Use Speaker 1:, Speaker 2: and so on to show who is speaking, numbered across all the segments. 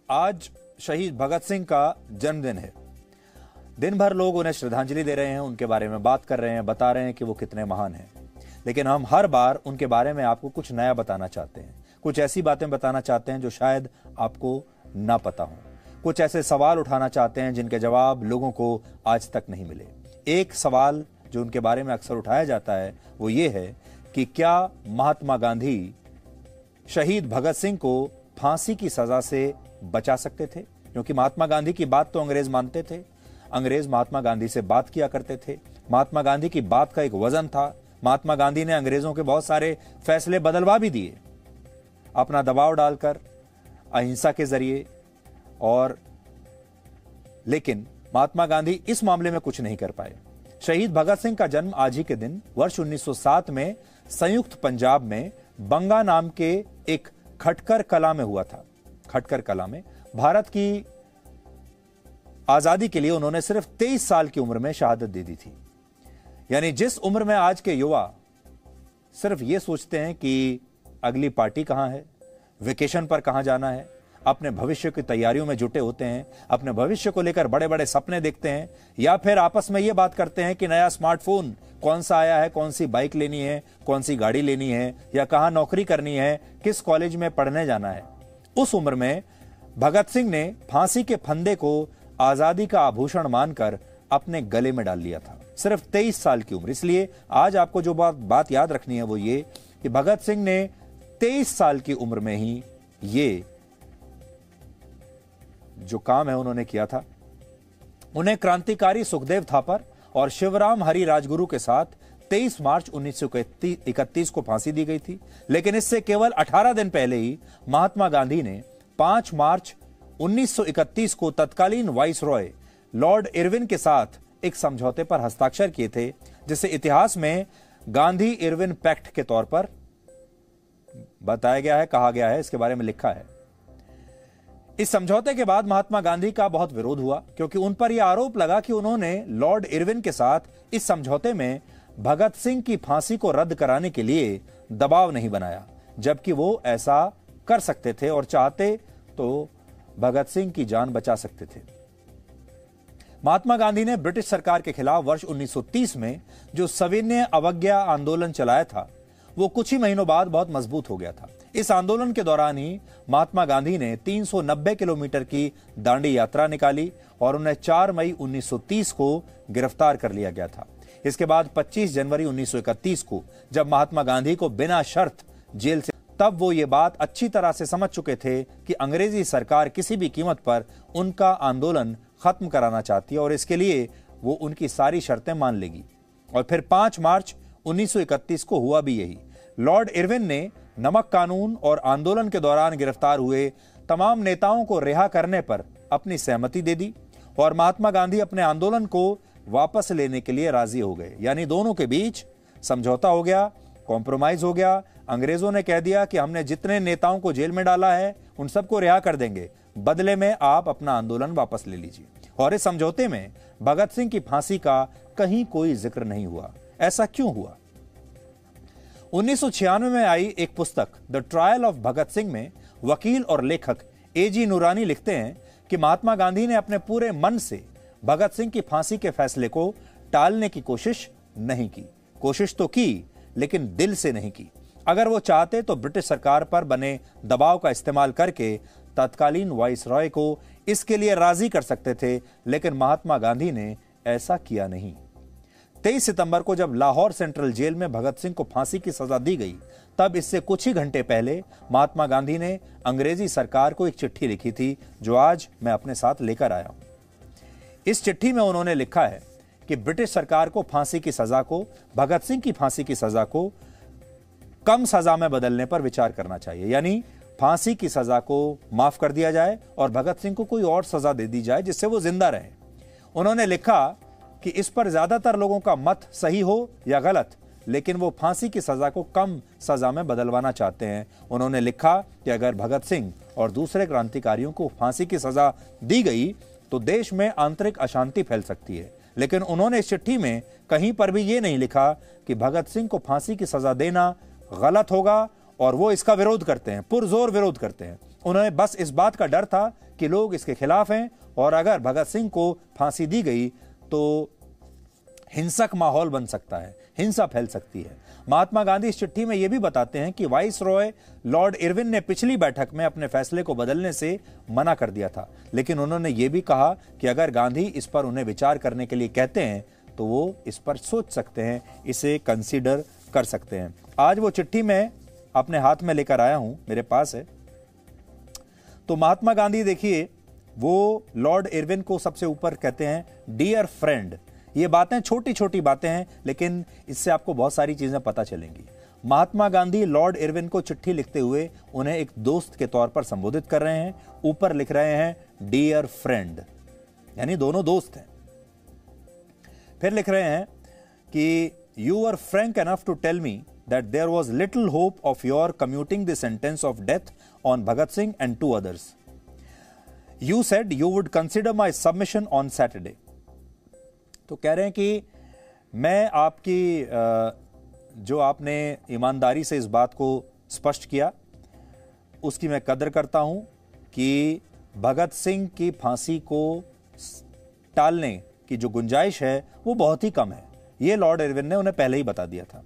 Speaker 1: आज शहीद भगत सिंह का जन्मदिन है। दिन भर लोग उन्हें श्रद्धांजलि दे रहे हैं, उनके बारे में बात कर रहे हैं, बता रहे हैं कि वो कितने महान हैं। लेकिन हम हर बार उनके बारे में आपको कुछ नया बताना चाहते हैं, कुछ ऐसी बातें बताना चाहते हैं जो शायद आपको ना पता हो, कुछ ऐसे सवाल उठाना चाहते हैं जिनके जवाब लोगों को आज तक नहीं मिले। एक सवाल जो उनके बारे में अक्सर उठाया जाता है वो ये है कि क्या महात्मा गांधी शहीद भगत सिंह को फांसी की सजा से बचा सकते थे? क्योंकि महात्मा गांधी की बात तो अंग्रेज मानते थे, अंग्रेज महात्मा गांधी से बात किया करते थे, महात्मा गांधी की बात का एक वजन था। महात्मा गांधी ने अंग्रेजों के बहुत सारे फैसले बदलवा भी दिए अपना दबाव डालकर, अहिंसा के जरिए। और लेकिन महात्मा गांधी इस मामले में कुछ नहीं कर पाए। शहीद भगत सिंह का जन्म आज ही के दिन वर्ष 1907 में संयुक्त पंजाब में बंगा नाम के एक खटकर कला में हुआ था। खटकर कला में भारत की आजादी के लिए उन्होंने सिर्फ 23 साल की उम्र में शहादत दे दी थी। यानी जिस उम्र में आज के युवा सिर्फ ये सोचते हैं कि अगली पार्टी कहां है, वेकेशन पर कहां जाना है, अपने भविष्य की तैयारियों में जुटे होते हैं, अपने भविष्य को लेकर बड़े बड़े सपने देखते हैं, या फिर आपस में ये बात करते हैं कि नया स्मार्टफोन कौन सा आया है, कौन सी बाइक लेनी है, कौन सी गाड़ी लेनी है, या कहां नौकरी करनी है, किस कॉलेज में पढ़ने जाना है। उस उम्र में भगत सिंह ने फांसी के फंदे को आजादी का आभूषण मानकर अपने गले में डाल लिया था। सिर्फ 23 साल की उम्र। इसलिए आज आपको जो बात याद रखनी है वो ये कि भगत सिंह ने 23 साल की उम्र में ही ये जो काम है उन्होंने किया था। उन्हें क्रांतिकारी सुखदेव थापर और शिवराम हरि राजगुरु के साथ 23 मार्च 1931 को फांसी दी गई थी। लेकिन इससे केवल 18 दिन पहले ही महात्मा गांधी ने 5 मार्च 1931 को तत्कालीन वाइसरॉय लॉर्ड इरविन के साथ एक समझौते पर हस्ताक्षर किए थे, जिसे इतिहास में गांधी इरविन पैक्ट के तौर पर बताया गया है, कहा गया है, इसके बारे में लिखा है। इस समझौते के बाद महात्मा गांधी का बहुत विरोध हुआ, क्योंकि उन पर यह आरोप लगा कि उन्होंने लॉर्ड इरविन के साथ इस समझौते में भगत सिंह की फांसी को रद्द कराने के लिए दबाव नहीं बनाया, जबकि वो ऐसा कर सकते थे और चाहते तो भगत सिंह की जान बचा सकते थे। महात्मा गांधी ने ब्रिटिश सरकार के खिलाफ वर्ष 1930 में जो सविनय अवज्ञा आंदोलन चलाया था वो कुछ ही महीनों बाद बहुत मजबूत हो गया था। इस आंदोलन के दौरान ही महात्मा गांधी ने 390 किलोमीटर की दांडी यात्रा निकाली और उन्हें 4 मई 1930 को गिरफ्तार कर लिया गया था। इसके बाद 25 जनवरी 1931 को जब महात्मा गांधी को बिना शर्त जेल से, तब वो ये बात अच्छी तरह से समझ चुके थे कि अंग्रेजी सरकार किसी भी कीमत पर उनका आंदोलन खत्म कराना चाहती है और इसके लिए वो उनकी सारी शर्तें मान लेगी। और फिर 5 मार्च 1931 को हुआ भी यही। लॉर्ड इरविन ने नमक कानून और आंदोलन के दौरान गिरफ्तार हुए तमाम नेताओं को रिहा करने पर अपनी सहमति दे दी और महात्मा गांधी अपने आंदोलन को वापस लेने के लिए राजी हो गए। यानी दोनों के बीच समझौता हो गया, कॉम्प्रोमाइज हो गया। अंग्रेजों ने कह दिया कि हमने जितने नेताओं को जेल में डाला है उन सबको रिहा कर देंगे, बदले में आप अपना आंदोलन वापस ले लीजिए। और इस समझौते में भगत सिंह की फांसी का कहीं कोई जिक्र नहीं हुआ। ऐसा क्यों हुआ? 1996 में आई एक पुस्तक the trial of Bhagat Singh में वकील और लेखक एजी नूरानी लिखते हैं कि महात्मा गांधी ने अपने पूरे मन से भगत सिंह की फांसी के फैसले को टालने की कोशिश नहीं की। कोशिश तो की, लेकिन दिल से नहीं की। अगर वो चाहते तो ब्रिटिश सरकार पर बने दबाव का इस्तेमाल करके तत्कालीन वाइसरॉय को इसके लिए राजी कर सकते थे, लेकिन महात्मा गांधी ने ऐसा किया नहीं। 23 सितंबर को जब लाहौर सेंट्रल जेल में भगत सिंह को फांसी की सजा दी गई, तब इससे कुछ ही घंटे पहले महात्मा गांधी ने अंग्रेजी सरकार को एक चिट्ठी लिखी थी, जो आज मैं अपने साथ लेकर आया हूं। इस चिट्ठी में उन्होंने लिखा है कि ब्रिटिश सरकार को फांसी की सजा को, भगत सिंह की फांसी की सजा को कम सजा में बदलने पर विचार करना चाहिए। यानी फांसी की सजा को माफ कर दिया जाए और भगत सिंह को कोई और सजा दे दी जाए जिससे वो जिंदा रहे। उन्होंने लिखा कि इस पर ज्यादातर लोगों का मत सही हो या गलत, लेकिन वो फांसी की सजा को कम सजा में बदलवाना चाहते हैं। उन्होंने लिखा कि अगर भगत सिंह और दूसरे क्रांतिकारियों को फांसी की सजा दी गई तो देश में आंतरिक अशांति फैल सकती है। लेकिन उन्होंने इस चिट्ठी में कहीं पर भी ये नहीं लिखा कि भगत सिंह को फांसी की सजा देना गलत होगा और वो इसका विरोध करते हैं, पुरजोर विरोध करते हैं। उन्हें बस इस बात का डर था कि लोग इसके खिलाफ हैं और अगर भगत सिंह को फांसी दी गई तो हिंसक माहौल बन सकता है, हिंसा फैल सकती है। महात्मा गांधी इस चिट्ठी में यह भी बताते हैं कि वाइस रॉय लॉर्ड इरविन ने पिछली बैठक में अपने फैसले को बदलने से मना कर दिया था, लेकिन उन्होंने यह भी कहा कि अगर गांधी इस पर उन्हें विचार करने के लिए कहते हैं तो वो इस पर सोच सकते हैं, इसे कंसीडर कर सकते हैं। आज वो चिट्ठी मैं अपने हाथ में लेकर आया हूं, मेरे पास है। तो महात्मा गांधी देखिए, वो लॉर्ड इरविन को सबसे ऊपर कहते हैं डियर फ्रेंड। ये बातें छोटी छोटी बातें हैं, लेकिन इससे आपको बहुत सारी चीजें पता चलेंगी। महात्मा गांधी लॉर्ड इरविन को चिट्ठी लिखते हुए उन्हें एक दोस्त के तौर पर संबोधित कर रहे हैं। ऊपर लिख रहे हैं डियर फ्रेंड, यानी दोनों दोस्त हैं। फिर लिख रहे हैं कि you are frank enough to tell me that there was little hope of your commuting the sentence of death on Bhagat Singh and 2 others. You said you would consider my submission on Saturday. तो कह रहे हैं कि मैं आपकी जो आपने ईमानदारी से इस बात को स्पष्ट किया, उसकी मैं कदर करता हूं कि भगत सिंह की फांसी को टालने की जो गुंजाइश है वो बहुत ही कम है। ये लॉर्ड इरविन ने उन्हें पहले ही बता दिया था।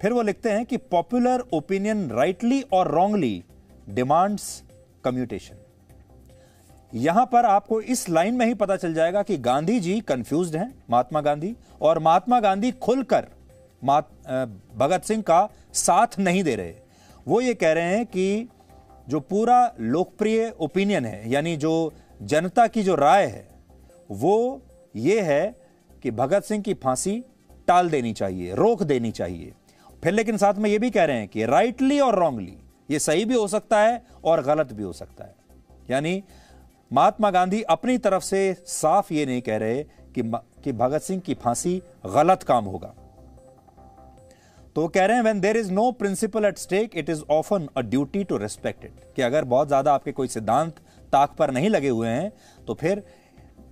Speaker 1: फिर वो लिखते हैं कि पॉपुलर ओपिनियन राइटली और रॉन्गली डिमांड्स कम्यूटेशन। यहां पर आपको इस लाइन में ही पता चल जाएगा कि गांधी जी कंफ्यूज्ड हैं, महात्मा गांधी, और महात्मा गांधी खुलकर भगत सिंह का साथ नहीं दे रहे। वो ये कह रहे हैं कि जो पूरा लोकप्रिय ओपिनियन है, यानी जो जनता की जो राय है, वो ये है कि भगत सिंह की फांसी टाल देनी चाहिए, रोक देनी चाहिए। फिर लेकिन साथ में ये भी कह रहे हैं कि राइटली और रॉन्गली, ये सही भी हो सकता है और गलत भी हो सकता है। यानी महात्मा गांधी अपनी तरफ से साफ ये नहीं कह रहे कि भगत सिंह की फांसी गलत काम होगा। तो कह रहे हैं when there is no principle at stake it is often a duty to respect it, कि अगर बहुत ज्यादा आपके कोई सिद्धांत ताक पर नहीं लगे हुए हैं तो फिर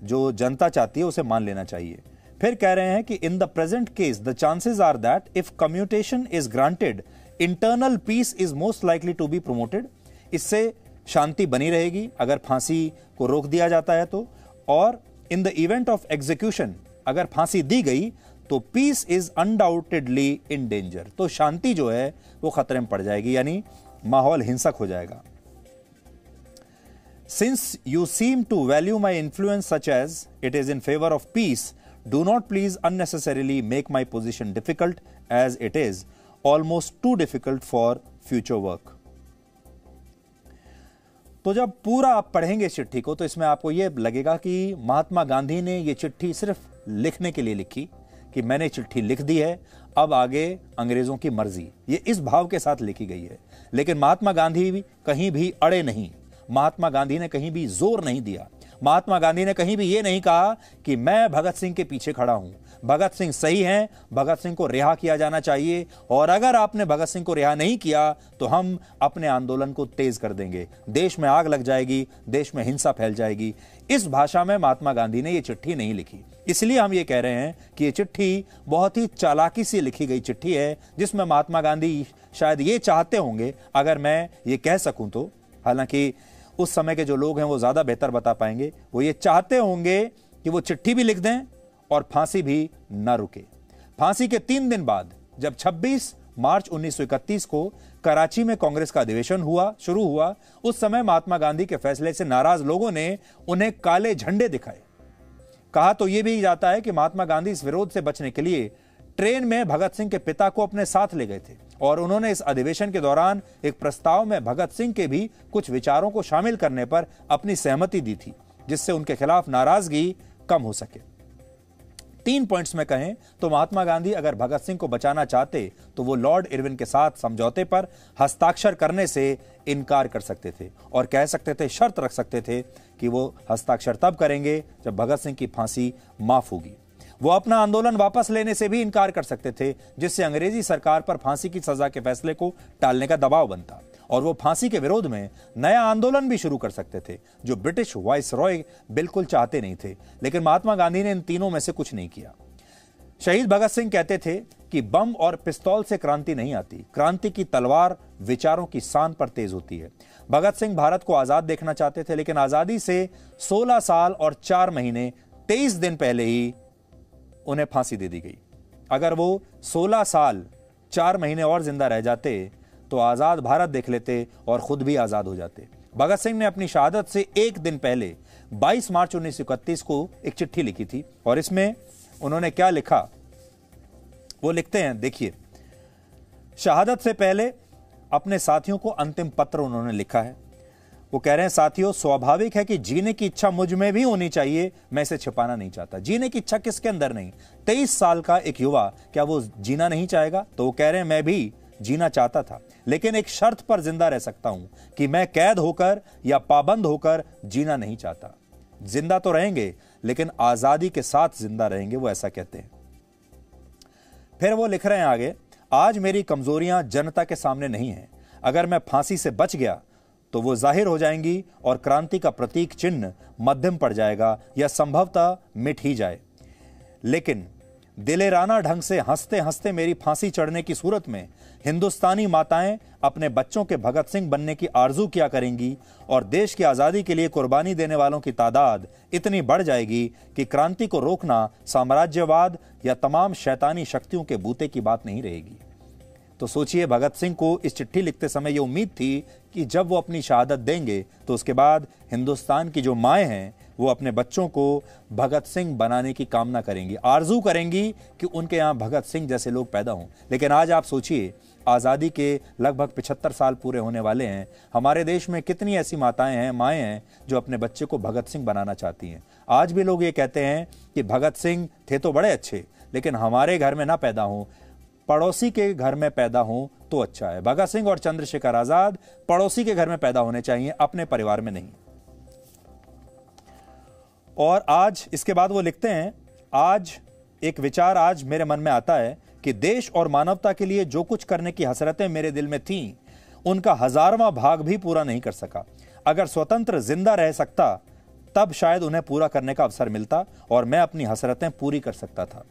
Speaker 1: जो जनता चाहती है उसे मान लेना चाहिए। फिर कह रहे हैं कि in the present case the chances are that if commutation is granted internal peace is most likely to be promoted. इससे शांति बनी रहेगी अगर फांसी को रोक दिया जाता है तो, और in the event of execution अगर फांसी दी गई तो peace is undoubtedly in danger, तो शांति जो है वो खतरे में पड़ जाएगी, यानी माहौल हिंसक हो जाएगा। Since you seem to value my influence such as it is in favour of peace, do not please unnecessarily make my position difficult, as it is almost too difficult for future work. तो जब पूरा आप पढ़ेंगे इस चिट्ठी को तो इसमें आपको यह लगेगा कि महात्मा गांधी ने यह चिट्ठी सिर्फ लिखने के लिए लिखी कि मैंने चिट्ठी लिख दी है, अब आगे अंग्रेजों की मर्जी, ये इस भाव के साथ लिखी गई है। लेकिन महात्मा गांधी भी कहीं भी अड़े नहीं, महात्मा गांधी ने कहीं भी जोर नहीं दिया, महात्मा गांधी ने कहीं भी यह नहीं कहा कि मैं भगत सिंह के पीछे खड़ा हूं, भगत सिंह सही हैं, भगत सिंह को रिहा किया जाना चाहिए, और अगर आपने भगत सिंह को रिहा नहीं किया तो हम अपने आंदोलन को तेज कर देंगे, देश में आग लग जाएगी, देश में हिंसा फैल जाएगी। इस भाषा में महात्मा गांधी ने यह चिट्ठी नहीं लिखी। इसलिए हम ये कह रहे हैं कि यह चिट्ठी बहुत ही चालाकी से लिखी गई चिट्ठी है, जिसमें महात्मा गांधी शायद ये चाहते होंगे, अगर मैं ये कह सकूं तो, हालांकि उस समय के जो लोग हैं वो ज्यादा बेहतर बता पाएंगे, वो ये चाहते होंगे कि वो चिट्ठी भी लिख दें और फांसी भी ना रुके। फांसी के 3 दिन बाद जब 26 मार्च 1931 को कराची में कांग्रेस का अधिवेशन शुरू हुआ, उस समय महात्मा गांधी के फैसले से नाराज लोगों ने उन्हें काले झंडे दिखाए। कहा तो यह भी जाता है कि महात्मा गांधी इस विरोध से बचने के लिए ट्रेन में भगत सिंह के पिता को अपने साथ ले गए थे, और उन्होंने इस अधिवेशन के दौरान एक प्रस्ताव में भगत सिंह के भी कुछ विचारों को शामिल करने पर अपनी सहमति दी थी, जिससे उनके खिलाफ नाराजगी कम हो सके। 3 पॉइंट्स में कहें तो महात्मा गांधी अगर भगत सिंह को बचाना चाहते तो वो लॉर्ड इरविन के साथ समझौते पर हस्ताक्षर करने से इनकार कर सकते थे, और कह सकते थे, शर्त रख सकते थे कि वो हस्ताक्षर तब करेंगे जब भगत सिंह की फांसी माफ होगी। वो अपना आंदोलन वापस लेने से भी इनकार कर सकते थे, जिससे अंग्रेजी सरकार पर फांसी की सजा के फैसले को टालने का दबाव बनता, और वो फांसी के विरोध में नया आंदोलन भी शुरू कर सकते थे, जो ब्रिटिश वाइस रॉय बिल्कुल चाहते नहीं थे। लेकिन महात्मा गांधी ने इन तीनों में से कुछ नहीं किया। शहीद भगत सिंह कहते थे कि बम और पिस्तौल से क्रांति नहीं आती, क्रांति की तलवार विचारों की शान पर तेज होती है। भगत सिंह भारत को आजाद देखना चाहते थे, लेकिन आजादी से 16 साल और 4 महीने 23 दिन पहले ही उन्हें फांसी दे दी गई। अगर वो 16 साल 4 महीने और जिंदा रह जाते तो आजाद भारत देख लेते और खुद भी आजाद हो जाते। भगत सिंह ने अपनी शहादत से एक दिन पहले 22 मार्च 1931 को एक चिट्ठी लिखी थी, और इसमें उन्होंने क्या लिखा वो लिखते हैं, देखिए। शहादत से पहले अपने साथियों को अंतिम पत्र उन्होंने लिखा है। वो कह रहे हैं, साथियों, स्वाभाविक है कि जीने की इच्छा मुझ में भी होनी चाहिए, मैं इसे छिपाना नहीं चाहता। जीने की इच्छा किसके अंदर नहीं? 23 साल का एक युवा, क्या वो जीना नहीं चाहेगा? तो वो कह रहे हैं, मैं भी जीना चाहता था, लेकिन एक शर्त पर जिंदा रह सकता हूं कि मैं कैद होकर या पाबंद होकर जीना नहीं चाहता। जिंदा तो रहेंगे लेकिन आजादी के साथ जिंदा रहेंगे, वो ऐसा कहते हैं। फिर वो लिख रहे हैं आगे, आज मेरी कमजोरियां जनता के सामने नहीं हैं। अगर मैं फांसी से बच गया तो वो जाहिर हो जाएंगी और क्रांति का प्रतीक चिन्ह मध्यम पड़ जाएगा या संभवतः मिट ही जाए। लेकिन दिलेराना ढंग से हंसते हंसते मेरी फांसी चढ़ने की सूरत में हिंदुस्तानी माताएं अपने बच्चों के भगत सिंह बनने की आरजू किया करेंगी और देश की आजादी के लिए कुर्बानी देने वालों की तादाद इतनी बढ़ जाएगी कि क्रांति को रोकना साम्राज्यवाद या तमाम शैतानी शक्तियों के बूते की बात नहीं रहेगी। तो सोचिए, भगत सिंह को इस चिट्ठी लिखते समय यह उम्मीद थी कि जब वो अपनी शहादत देंगे तो उसके बाद हिंदुस्तान की जो माएं हैं वो अपने बच्चों को भगत सिंह बनाने की कामना करेंगी, आरजू करेंगी कि उनके यहाँ भगत सिंह जैसे लोग पैदा हों। लेकिन आज आप सोचिए, आज़ादी के लगभग 75 साल पूरे होने वाले हैं, हमारे देश में कितनी ऐसी माताएं हैं, माएँ हैं जो अपने बच्चे को भगत सिंह बनाना चाहती हैं। आज भी लोग ये कहते हैं कि भगत सिंह थे तो बड़े अच्छे, लेकिन हमारे घर में ना पैदा हों, पड़ोसी के घर में पैदा हों तो अच्छा है। भगत सिंह और चंद्रशेखर आजाद पड़ोसी के घर में पैदा होने चाहिए, अपने परिवार में नहीं। और आज इसके बाद वो लिखते हैं, आज एक विचार आज मेरे मन में आता है कि देश और मानवता के लिए जो कुछ करने की हसरतें मेरे दिल में थीं, उनका 1000वां भाग भी पूरा नहीं कर सका। अगर स्वतंत्र जिंदा रह सकता तब शायद उन्हें पूरा करने का अवसर मिलता और मैं अपनी हसरतें पूरी कर सकता था।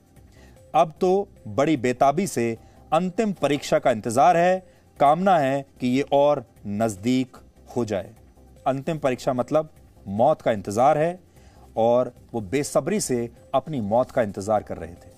Speaker 1: अब तो बड़ी बेताबी से अंतिम परीक्षा का इंतजार है, कामना है कि ये और नजदीक हो जाए। अंतिम परीक्षा मतलब मौत का इंतजार है और वो बेसब्री से अपनी मौत का इंतजार कर रहे थे।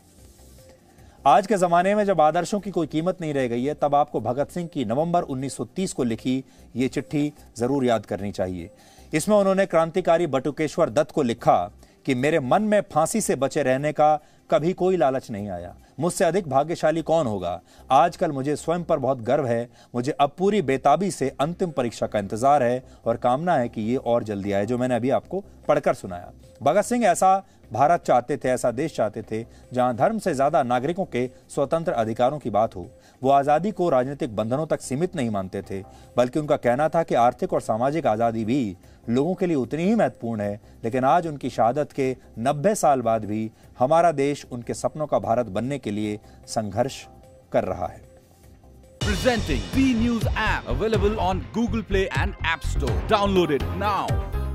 Speaker 1: आज के जमाने में जब आदर्शों की कोई कीमत नहीं रह गई है, तब आपको भगत सिंह की नवंबर 1930 को लिखी ये चिट्ठी जरूर याद करनी चाहिए। इसमें उन्होंने क्रांतिकारी बटुकेश्वर दत्त को लिखा कि मेरे मन में फांसी से बचे रहने का कभी कोई लालच नहीं आया। मुझसे अधिक भाग्यशाली कौन होगा? आजकल मुझे स्वयं पर बहुत गर्व है। मुझे अब पूरी बेताबी से अंतिम परीक्षा का इंतजार है और कामना है कि ये और जल्दी आए, जो मैंने अभी आपको पढ़कर सुनाया। भगत सिंह ऐसा भारत चाहते थे, ऐसा देश चाहते थे जहां धर्म से ज्यादा नागरिकों के स्वतंत्र अधिकारों की बात हो। वो आजादी को राजनीतिक बंधनों तक सीमित नहीं मानते थे, बल्कि उनका कहना था कि आर्थिक और सामाजिक आजादी भी लोगों के लिए उतनी ही महत्वपूर्ण है। लेकिन आज उनकी शहादत के 90 साल बाद भी हमारा देश उनके सपनों का भारत बनने के लिए संघर्ष कर रहा है।
Speaker 2: Presenting B News app, available on Google Play and App Store. Download it now.